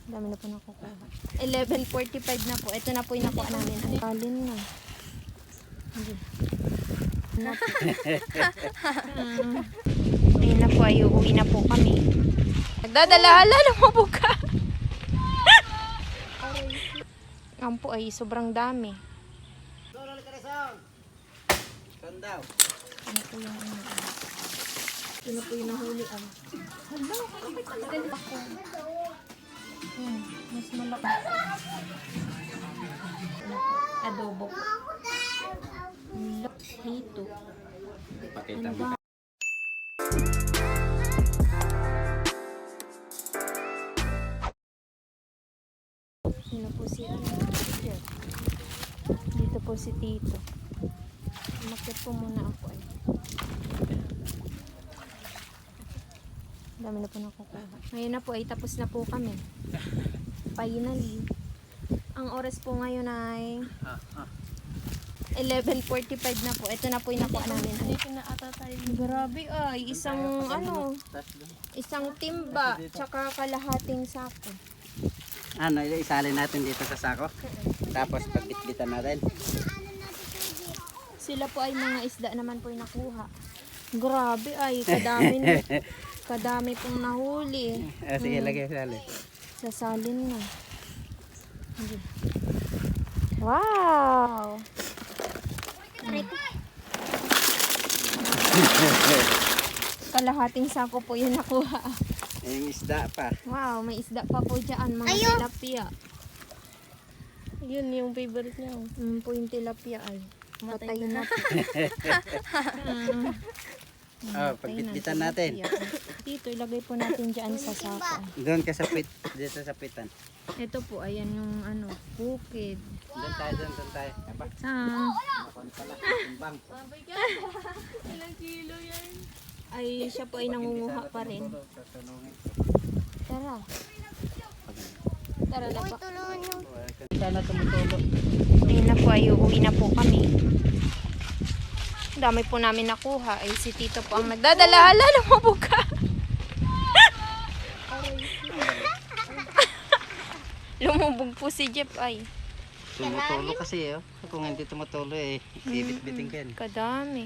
Dami na po nakukuha. 11:45 na po. Ito na po yung nakuha namin. Ang kalin na. Hindi. Ayun na po ay uuwi na po kami. Nagdadala-hala na mabuka. Ang po ay sobrang dami. Sandaw. Ano po yung ano? Ano po yung nahuli ang? Hala, kapit ang galit ako. Mas malaki. Adobo po. Hito. Pakita Ano mo. ba? Sino po si ano? Dito po si Tito. Umakyat po muna ako eh. Dami na po nakukuha. Ngayon na po ay tapos na po kami. Finally. Ang oras po ngayon ay 11:45 na po. Ito na po yung nakuha namin. Dito na ata tayo. Grabe ay, isang timba, tsaka kalahating sako. Ano, isalin natin dito sa sako. Tapos pagbitbitan natin. Sila po ay mga isda naman po yung nakuha. Grabe ay, kadami pong nahuli. Sige, lagay salin. Sasalin na. Hindi. Wow! Kalahating sako po yung nakuha. Yung isda pa. Wow, may isda pa po dyan, mga tilapia. Yun yung favorite niya. Po yung tilapia ay. Patay na po. Pagbitbitan natin. Dito, ilagay po natin dyan sa sako. Doon ka sa pit, dito sa pitan. Ito po, ayan yung ano, bukid. Doon tayo. Aba, makon pala. Timbang. Ilang kilo yan? Ay, siya po ay nangunguha pa rin. Tara. Tara na po. Sana tumutulo. Ayun na po, ay uuwi na po kami. Ang dami po namin nakuha. Ay, si Tito po ang nagdadala-hala na mabuka. Lumubog po si Jeff ay. Tumutulo kasi kung hindi tumutulo bibit-biting ka yan. Kadami.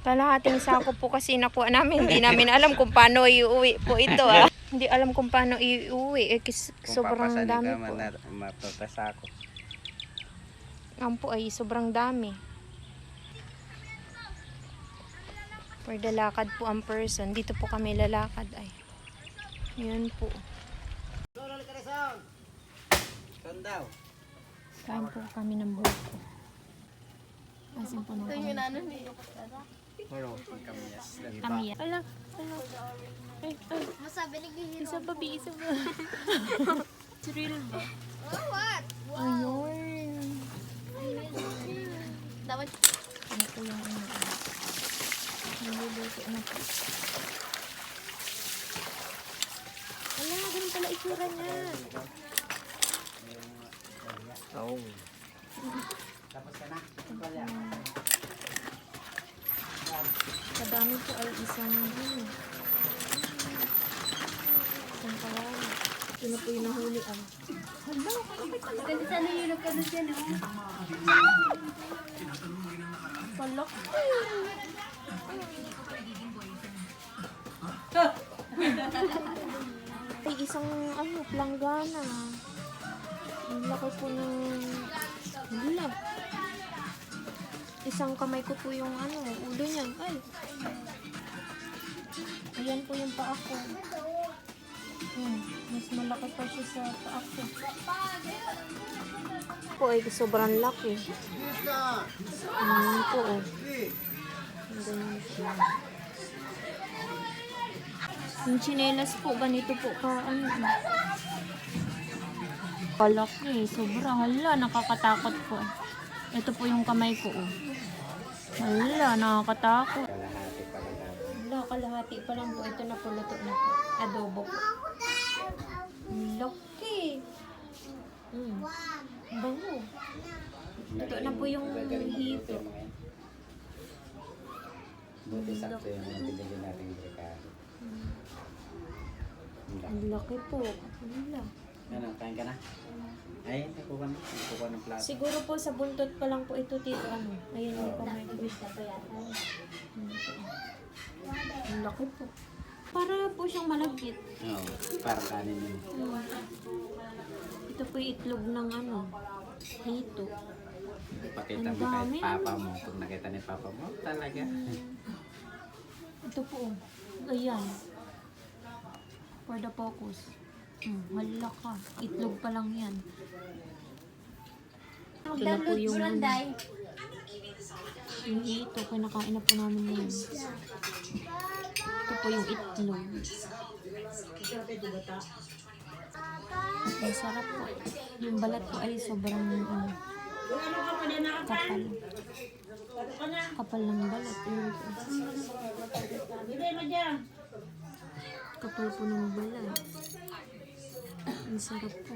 Kalahating sako po kasi nakuha namin. Hindi namin alam kung paano iuwi po ito Hindi alam kung paano iuwi. Sobrang dami po. Mapapasa ako. Ang po ay sobrang dami. For the lakad po ang person. Dito po kami lalakad ay. Yun po. Sandaw. Kain po kami ng buko. Asin po ng Ito yung ano ni Pero kamiyas. kamiya. Ala. Ay. Masabi naghihiro. Isa pa, isa pa. Thrill ba? Ayun. Dapat Ano po yung ano? Niluluto na po. Wala, ganun pala itsura niya. Oh. Tapos ka na. Kadami po ay isang kawali. Ito na po yung nahuli ang. Hala, kapit ang kasi sana yung nagkano dyan. palok. Ay, isang planggana. Ang laki po ng hula. Isang kamay ko po yung ulo niyan. Ay. Ayan po yung paa ko. Mas malaki pa siya sa paa ko. Po ay sobrang laki. Ayan po oh. Ang ganyan siya. Yung tsinelas po, ganito po ka kalaki, sobra. Hala, nakakatakot po. Ito po yung kamay ko Hala, nakakatakot. Hala, kalahati pa lang po. Ito na po, luto na po. Adobo po. Laki. Bango. Ito na po yung hito. Buti sakto yung binili natin brikado. Ang laki po. Wala. Ano, kain ka na? Ay, nakuha na. Nakuha ng plato. Siguro po sa buntot pa lang po ito, tito. Ano? Ayun yung kamay ko. Ang laki po. Para po siyang malagkit. Oo, parang kanin yun. Ito po yung itlog ng ano, hito. Pakita Ang mo kay dami, papa mo. Kung nakita ni papa mo, talaga. Ito po, ayan. For the focus. Hala ka. Itlog pa lang yan. Ito na po yung ano, yung hito. Kinakain na po namin ngayon. Ito po yung itlog. Ang sarap po. Yung balat po ay sobrang kapal. Kapal ng balat. Ayun po. Kapal po ng balat. Ang sarap po.